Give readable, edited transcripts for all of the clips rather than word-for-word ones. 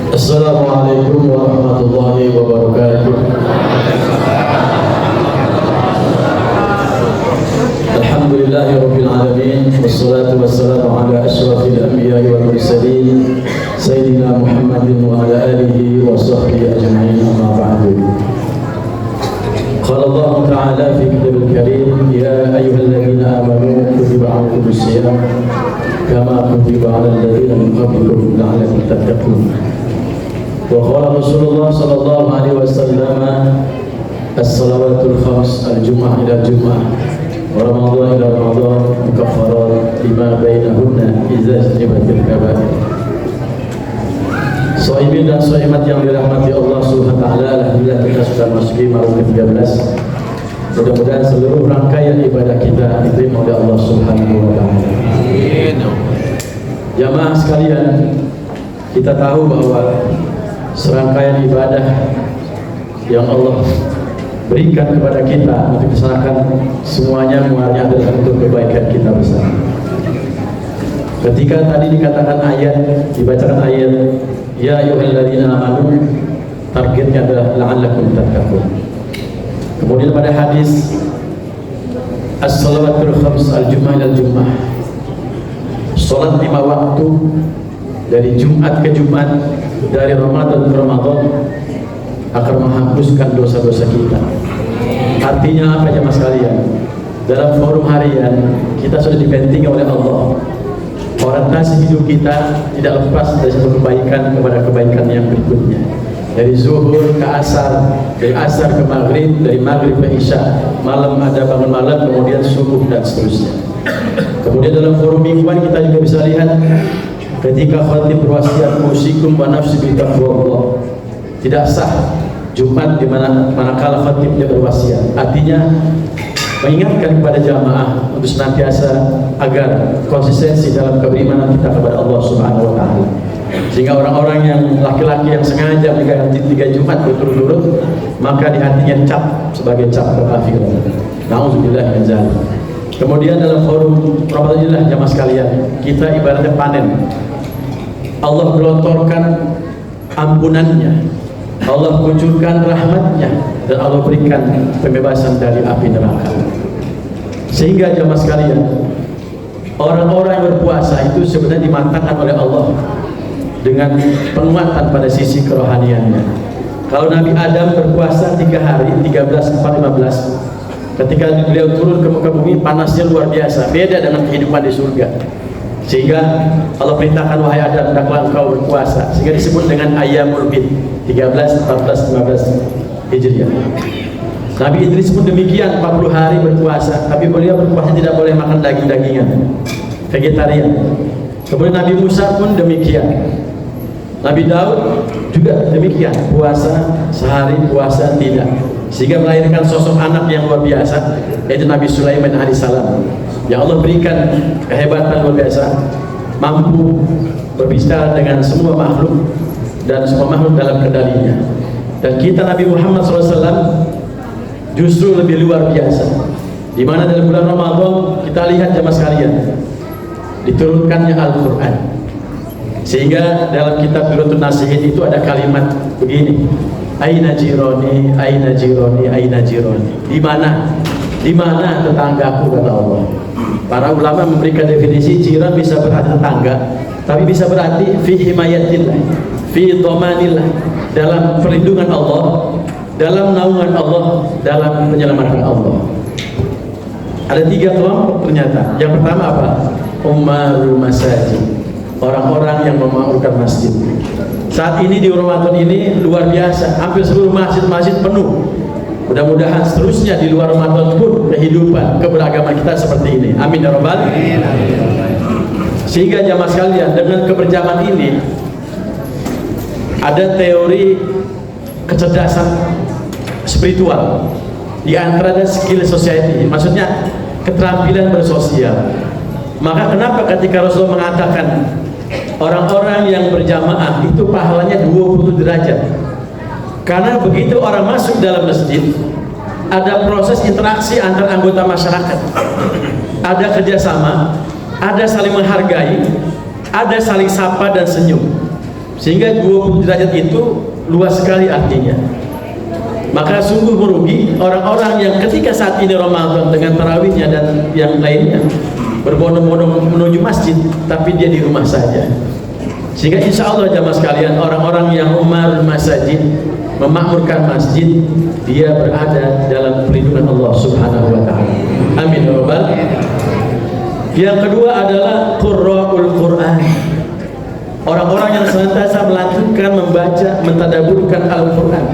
Assalamualaikum warahmatullahi wabarakatuh. Alhamdulillahi rabbil alamin, wassalatu wassalamu ala asyrafil anbiya'i wal mursalin sayyidina Muhammadin wa ala alihi wa sahbihi ajma'in, amma ba'du. Qala Allah ta'ala fi kitabil karim, ya ayyuhalladzina amanu kutiba 'alaikumus shiyam kama kutiba 'alal ladzina min qablikum la'allakum tattaqun. Wa qala Rasulullah sallallahu alaihi wasallam, as-salawatul khams, al-jum'ah ila jum'ah wa ramadhan ila ramadhan mukaffarat lima bainahunna idza ijtanibatil kaba'ir. Shaimin dan shaimat yang dirahmati Allah Subhanahu wa taala, alhamdulillah kita sudah masuki malam ke-13. Mudah-mudahan seluruh rangkaian ibadah kita diterima oleh Allah Subhanahu wa taala. Amin. Jamaah sekalian, kita tahu bahwa serangkaian ibadah yang Allah berikan kepada kita untuk dilaksanakan semuanya muaranya adalah untuk kebaikan kita bersama. Ketika tadi dikatakan ayat, dibacakan ayat ya ayyuhalladzina amanu, targetnya adalah la'allakum tattaqun. Kemudian pada hadis as-salawatul khams al-jum'ah ila jum'ah, salat 5 waktu dari Jumat ke Jumat, dari Ramadan ke Ramadan, akan menghapuskan dosa-dosa kita. Artinya apa jemaah sekalian? Dalam forum harian kita sudah dibentengi oleh Allah. Orientasi hidup kita tidak lepas dari satu kebaikan kepada kebaikan yang berikutnya. Dari zuhur ke asar, dari asar ke maghrib, dari maghrib ke isya, malam ada bangun malam, kemudian subuh dan seterusnya. Kemudian dalam forum mingguan kita juga bisa lihat ketika khatib berwasiat usikum wa nafsi bi taqwallah. Tidak sah Jumat di manakala khatibnya berwasiat. Artinya mengingatkan kepada jamaah untuk senantiasa agar konsistensi dalam keimanan kita kepada Allah Subhanahu wa taala. Sehingga orang-orang yang laki-laki yang sengaja meninggalkan 3 Jumat berturut-turut, maka di hatinya cap sebagai cap kekafiran. Nauzubillah min dzalik. Kemudian dalam forum Ramadan inilah jamaah sekalian, kita ibaratnya panen. Allah gelontorkan ampunannya, Allah kucurkan rahmatnya, dan Allah berikan pembebasan dari api neraka. Sehingga jamaah sekalian, orang-orang yang berpuasa itu sebenarnya dimatangkan oleh Allah dengan penguatan pada sisi kerohaniannya. Kalau Nabi Adam berpuasa 3 hari, 13, 4, 15, ketika beliau turun ke muka bumi, panasnya luar biasa, beda dengan kehidupan di surga. Sehingga Allah perintahkan, wahai Adam, hendaklah engkau berpuasa, sehingga disebut dengan Ayyamul Bid, 13, 14, 15 Hijriah. Nabi Idris pun demikian, 40 hari berpuasa, tapi beliau berpuasa tidak boleh makan daging-dagingan, vegetarian. Kemudian Nabi Musa pun demikian, Nabi Daud juga demikian, puasa sehari, puasa tidak, sehingga melahirkan sosok anak yang luar biasa, yaitu Nabi Sulaiman alaihissalam, yang Allah berikan kehebatan luar biasa, mampu berbicara dengan semua makhluk dan semua makhluk dalam kendalinya. Dan kita Nabi Muhammad SAW justru lebih luar biasa, di mana dalam bulan Ramadan kita lihat jamaah sekalian diturunkannya Al-Quran. Sehingga dalam kitab Durratun Nasihin itu ada kalimat begini, aina jironi, aina jironi, aina jironi. Di mana tetanggaku, kata Allah. Para ulama memberikan definisi jiran bisa berarti tetangga, tapi bisa berarti fi himayatillah, fi dhamanillah, dalam perlindungan Allah, dalam naungan Allah, dalam penyelamatan Allah. Ada 3 kelompok ternyata. Yang pertama apa? Ummarul masajid, orang-orang yang memakmurkan masjid. Saat ini di Ramadan ini luar biasa, hampir seluruh masjid-masjid penuh. Mudah-mudahan seterusnya di luar Ramadan pun kehidupan keberagaman kita seperti ini. Amin ya rabbal alamin. Sehingga jamaah sekalian, dengan keberjamahan ini ada teori kecerdasan spiritual, di antara skill society, maksudnya keterampilan bersosial. Maka kenapa ketika Rasulullah mengatakan orang-orang yang berjamaah itu pahalanya 20 derajat? Karena begitu orang masuk dalam masjid, ada proses interaksi antar anggota masyarakat, ada kerjasama, ada saling menghargai, ada saling sapa dan senyum. Sehingga 20 derajat itu luas sekali artinya. Maka sungguh merugi orang-orang yang ketika saat ini Ramadan dengan tarawihnya dan yang lainnya berbondong-bondong menuju masjid, tapi dia di rumah saja. Sehingga insya Allah jamaah sekalian, orang-orang yang umarul masajid, memakmurkan masjid, dia berada dalam perlindungan Allah Subhanahu wa Ta'ala. Amin ya rabbal. Yang kedua adalah qurra'ul Quran, orang-orang yang senantiasa melanjutkan membaca, mentadaburkan Al-Quran.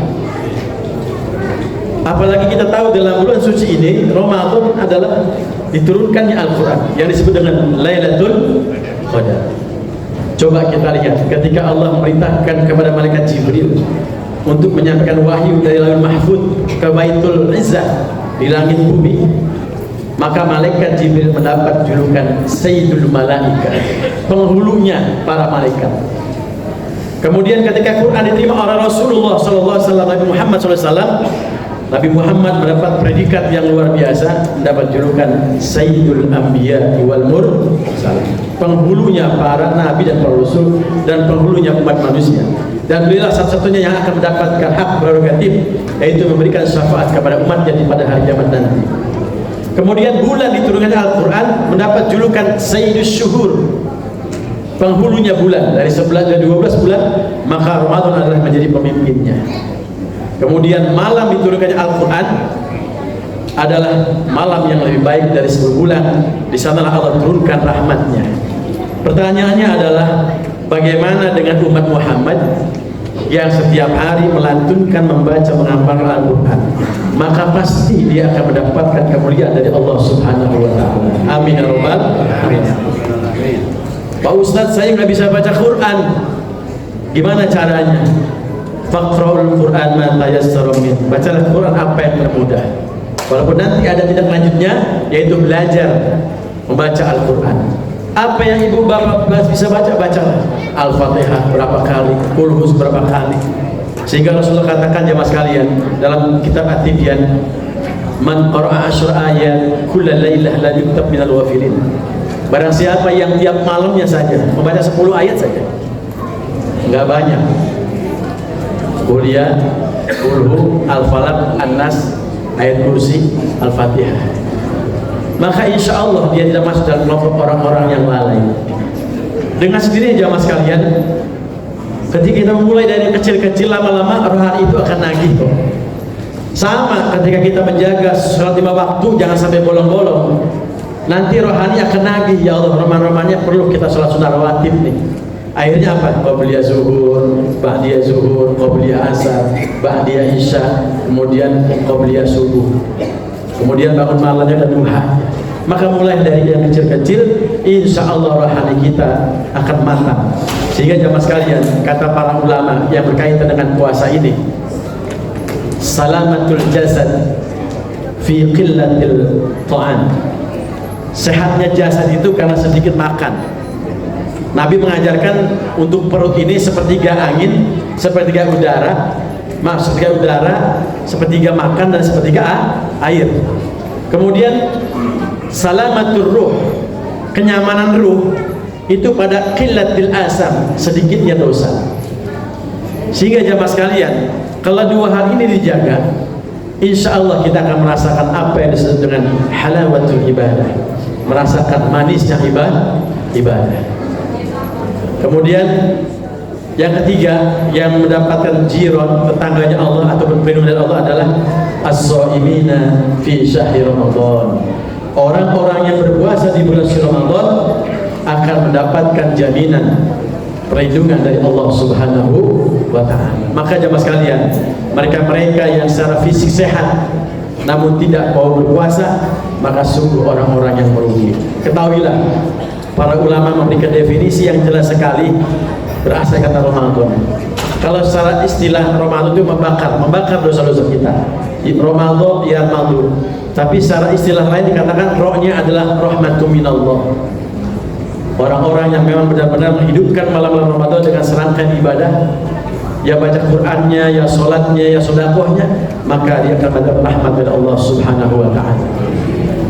Apalagi kita tahu dalam bulan suci ini Ramadan adalah diturunkannya Al-Quran yang disebut dengan Lailatul Qadar. Coba kita lihat ketika Allah memerintahkan kepada malaikat Jibril untuk menyampaikan wahyu dari Lauhul Mahfuz ke Baitul Izzah di langit bumi, maka malaikat Jibril mendapat julukan Sayyidul Malaika, penghulunya para malaikat. Kemudian ketika Quran diterima oleh Rasulullah SAW, Nabi Muhammad SAW, Nabi Muhammad mendapat predikat yang luar biasa, mendapat julukan Sayyidul Anbiya wal Mursalin, penghulunya para nabi dan para rasul dan penghulunya umat manusia. Dan beliau satu-satunya yang akan mendapatkan hak prerogatif, yaitu memberikan syafaat kepada umatnya pada hari kiamat nanti. Kemudian bulan diturunkan Al-Quran mendapat julukan Sayyidus Syuhur, penghulunya bulan. Dari 11 dan 12 bulan, maka Ramadan adalah menjadi pemimpinnya. Kemudian malam diturunkannya Al-Quran adalah malam yang lebih baik dari 10 bulan. Di sanalah Allah turunkan rahmatnya. Pertanyaannya adalah bagaimana dengan umat Muhammad yang setiap hari melantunkan, membaca, menghafalkan Al-Quran? Maka pasti dia akan mendapatkan kemuliaan dari Allah Subhanahu wa Ta'ala. Amin ya rabbal alamin. Pak Ustadz, saya nggak bisa baca Quran, gimana caranya? Faqra'ul Quran ma tayassara min. Bacalah Quran apa yang termudah. Walaupun nanti ada tindak lanjutnya, yaitu belajar membaca Al-Quran. Apa yang ibu bapak bisa baca, bacalah. Al-Fatihah berapa kali, Qul Huwallahu berapa kali. Sehingga Rasulullah katakan jemaah sekalian dalam kitab At-Tibyan, man qara'a 10 ayat kulla lailah la yuktab minal ghafilin. Barang siapa yang tiap malamnya saja membaca 10 ayat saja, enggak banyak. Kuliah, Qul Al-Falaq, An-Nas, ayat kursi, Al-Fatihah, maka insya Allah dia tidak masuk dalam kelompok orang-orang yang lalai. Dengan sendirinya jamaah sekalian, ketika kita memulai dari kecil-kecil, lama-lama rohani itu akan nagih kok. Sama ketika kita menjaga sholat 5 waktu, jangan sampai bolong-bolong, nanti rohani akan nagih. Ya Allah, roman-romannya perlu kita sholat sunnah rawatib nih. Akhirnya apa? Qabliyah zuhur, ba'diyah zuhur, qabliyah asar, ba'diyah isya, kemudian qabliyah subuh, kemudian bangun malamnya dan duha. Maka mulai dari yang kecil-kecil, insya Allah rohani kita akan matang. Sehingga jamaah sekalian, kata para ulama yang berkaitan dengan puasa ini, salamatul jasad fi qillatil ta'am. Sehatnya jasad itu karena sedikit makan. Nabi mengajarkan untuk perut ini sepertiga angin, sepertiga udara, sepertiga makan dan sepertiga air. Kemudian salamatul ruh, kenyamanan ruh itu pada qillatil asam, sedikitnya dosa. Sehingga jamaah sekalian, kalau 2 hal ini dijaga, insya Allah kita akan merasakan apa yang disebut dengan halawatul ibadah, merasakan manisnya ibadah. Kemudian yang ketiga yang mendapatkan jiron, tetangganya Allah atau perlindungan dari Allah adalah as-shaimina fi syahri Ramadan. Orang-orang yang berpuasa di bulan Ramadan akan mendapatkan jaminan perlindungan dari Allah Subhanahu wa Ta'ala. Maka jamaah sekalian, mereka-mereka yang secara fisik sehat namun tidak mau berpuasa, maka sungguh orang-orang yang merugi. Ketahuilah, para ulama memberikan definisi yang jelas sekali berasal kata Ramadan. Kalau secara istilah Ramadan itu membakar dosa-dosa kita. Ramadan ya Ramadan. Tapi secara istilah lain dikatakan rohnya adalah rahmatum minallah. Orang-orang yang memang benar-benar menghidupkan malam-malam Ramadan dengan serangkaian ibadah, ya baca Qur'annya, ya sholatnya, ya sedekahnya, maka dia akan mendapat rahmat dari Allah Subhanahu wa Ta'ala.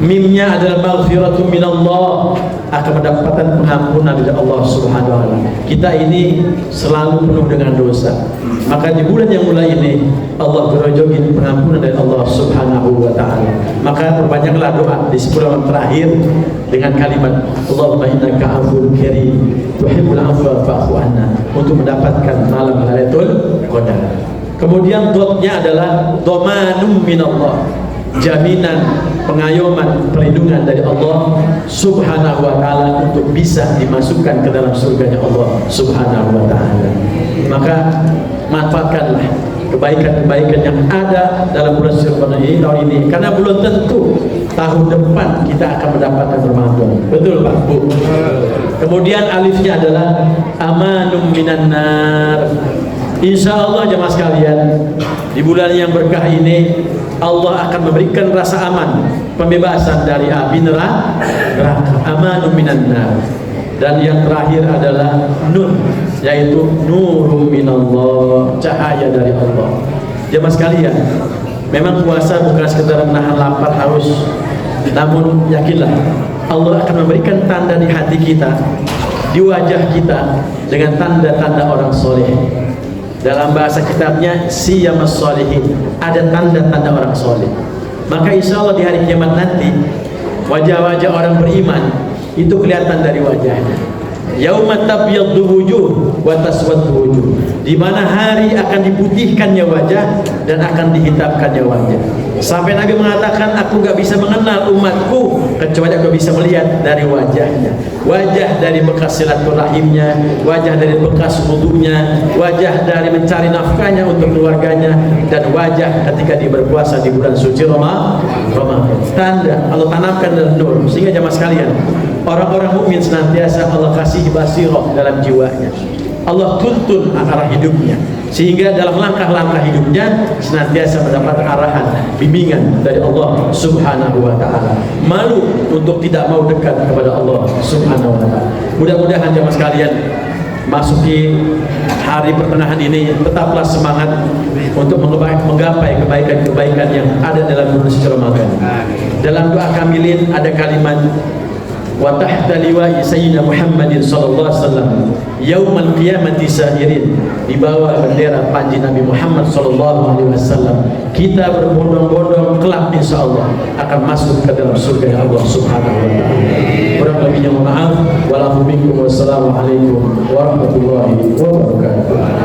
Mimnya adalah maghfiratun minallah, akan mendapatkan pengampunan dari Allah Subhanahu wa taala. Kita ini selalu penuh dengan dosa. Maka di bulan yang mulai ini Allah berojogin pengampunan dari Allah Subhanahu wa taala. Maka perbanyaklah doa di 10 malam terakhir dengan kalimat Allahumma innaka afuwwun karim tuhibbul afwa fa'fu anna, untuk mendapatkan malam Lailatul Qadar. Kemudian dotnya adalah dhamanum minallah, jaminan, pengayoman, perlindungan dari Allah Subhanahu wa taala untuk bisa dimasukkan ke dalam surganya Allah Subhanahu wa taala. Maka manfaatkanlah kebaikan-kebaikan yang ada dalam bulan Syawal ini tahun ini, karena belum tentu tahun depan kita akan mendapatkan Ramadan. Betul Pak Bu? Kemudian alifnya adalah amanum minan nar. Insya Allah jemaah sekalian, di bulan yang berkah ini Allah akan memberikan rasa aman, pembebasan dari api neraka, amanum minan nar. Dan yang terakhir adalah nur, yaitu nurum minallah, cahaya dari Allah. Jemaah sekalian, memang puasa bukan sekedar menahan lapar haus, namun yakinlah Allah akan memberikan tanda di hati kita, di wajah kita, dengan tanda-tanda orang soleh. Dalam bahasa kitabnya siyamas sholihin, ada tanda-tanda orang soleh. Maka insya Allah di hari kiamat nanti wajah-wajah orang beriman itu kelihatan dari wajahnya. Yauma tabyaddu wujuh wa taswaddu wujuh, di mana hari akan diputihkannya wajah dan akan dihitamkannya wajah. Sampai Nabi mengatakan, aku gak bisa mengenal umatku kecuali aku bisa melihat dari wajahnya. Wajah dari bekas silaturahimnya, wajah dari bekas wudunya, wajah dari mencari nafkahnya untuk keluarganya, dan wajah ketika dia berpuasa di bulan suci Ramadan. Tanda Allah tanamkan dalam nur, sehingga jamaah sekalian, orang-orang mukmin senantiasa Allah kasih basirah dalam jiwanya. Allah tuntun arah hidupnya, sehingga dalam langkah-langkah hidupnya senantiasa mendapat arahan, bimbingan dari Allah Subhanahu wa taala. Malu untuk tidak mau dekat kepada Allah Subhanahu wa taala. Mudah-mudahan jemaah sekalian, masuki hari pertengahan ini tetaplah semangat untuk menggapai kebaikan-kebaikan yang ada dalam bulan suci Ramadan. Dalam doa kamilin ada kalimat wa tahta liwa'i sayyidina Muhammadin sallallahu alaihi wasallam yaumal qiyamati sahirin, di bawah bendera panji Nabi Muhammad sallallahu alaihi wasallam kita berbondong-bondong kelak insyaallah akan masuk ke dalam surga Allah Subhanahu wa taala. Kurang lebihnya mohon maaf. Wassalamualaikum warahmatullahi wabarakatuh.